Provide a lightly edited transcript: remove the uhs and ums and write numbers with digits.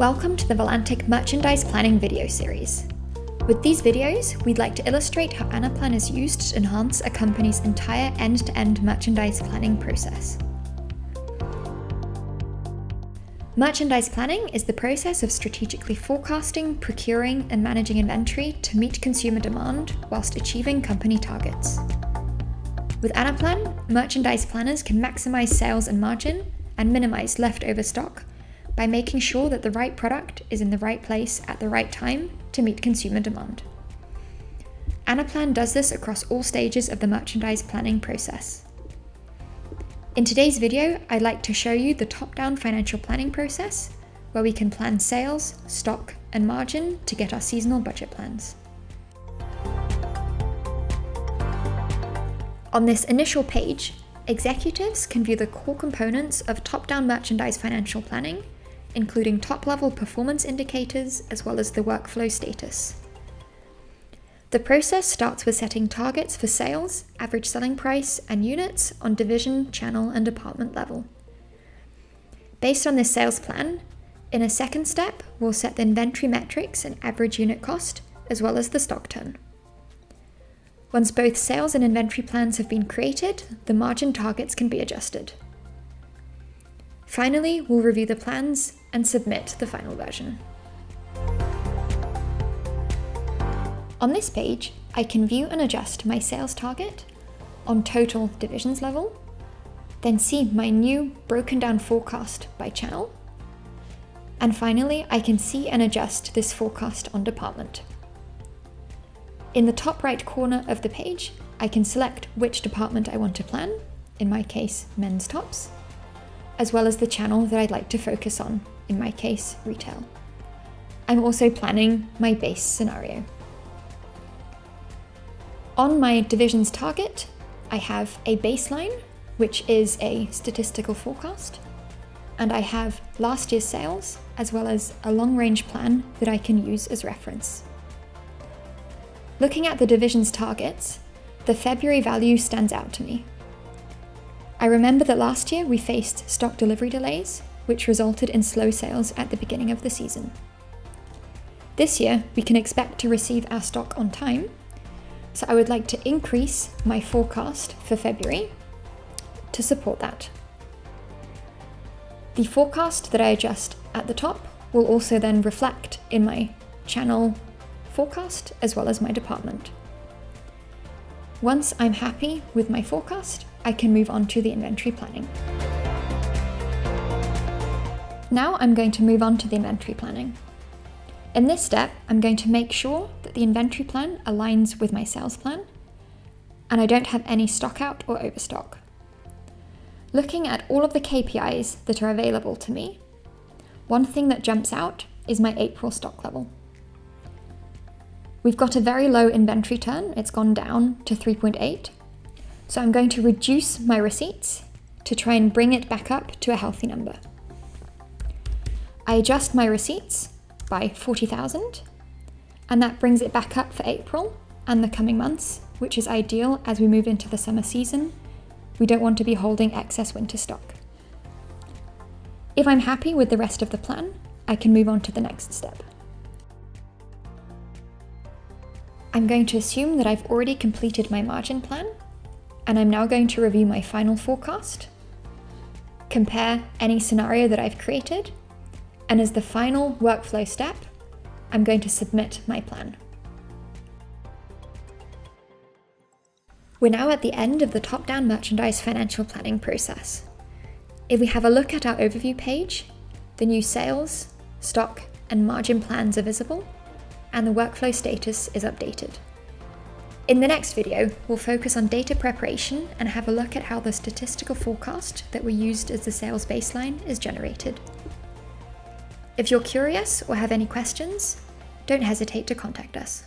Welcome to the Volantic Merchandise Planning video series. With these videos, we'd like to illustrate how Anaplan is used to enhance a company's entire end-to-end merchandise planning process. Merchandise planning is the process of strategically forecasting, procuring, and managing inventory to meet consumer demand whilst achieving company targets. With Anaplan, merchandise planners can maximize sales and margin and minimize leftover stock by making sure that the right product is in the right place at the right time to meet consumer demand. Anaplan does this across all stages of the merchandise planning process. In today's video, I'd like to show you the top-down financial planning process, where we can plan sales, stock, and margin to get our seasonal budget plans. On this initial page, executives can view the core components of top-down merchandise financial planning, including top-level performance indicators as well as the workflow status. The process starts with setting targets for sales, average selling price, and units on division, channel, and department level. Based on this sales plan, in a second step, we'll set the inventory metrics and average unit cost, as well as the stock turn. Once both sales and inventory plans have been created, the margin targets can be adjusted. Finally, we'll review the plans and submit the final version. On this page, I can view and adjust my sales target on total divisions level, then see my new broken down forecast by channel, and finally, I can see and adjust this forecast on department. In the top right corner of the page, I can select which department I want to plan, in my case, men's tops, as well as the channel that I'd like to focus on, in my case, retail. I'm also planning my base scenario. On my division's target, I have a baseline, which is a statistical forecast, and I have last year's sales, as well as a long-range plan that I can use as reference. Looking at the division's targets, the February value stands out to me. I remember that last year we faced stock delivery delays, which resulted in slow sales at the beginning of the season. This year, we can expect to receive our stock on time, so I would like to increase my forecast for February to support that. The forecast that I adjust at the top will also then reflect in my channel forecast as well as my department. Once I'm happy with my forecast, I can move on to the inventory planning. Now I'm going to move on to the inventory planning. In this step, I'm going to make sure that the inventory plan aligns with my sales plan, and I don't have any stock out or overstock. Looking at all of the KPIs that are available to me, one thing that jumps out is my April stock level. We've got a very low inventory turn, it's gone down to 3.8. So I'm going to reduce my receipts to try and bring it back up to a healthy number. I adjust my receipts by 40,000, and that brings it back up for April and the coming months, which is ideal as we move into the summer season. We don't want to be holding excess winter stock. If I'm happy with the rest of the plan, I can move on to the next step. I'm going to assume that I've already completed my margin plan, and I'm now going to review my final forecast, compare any scenario that I've created, and as the final workflow step, I'm going to submit my plan. We're now at the end of the top-down merchandise financial planning process. If we have a look at our overview page, the new sales, stock, and margin plans are visible, and the workflow status is updated. In the next video, we'll focus on data preparation and have a look at how the statistical forecast that we used as the sales baseline is generated. If you're curious or have any questions, don't hesitate to contact us.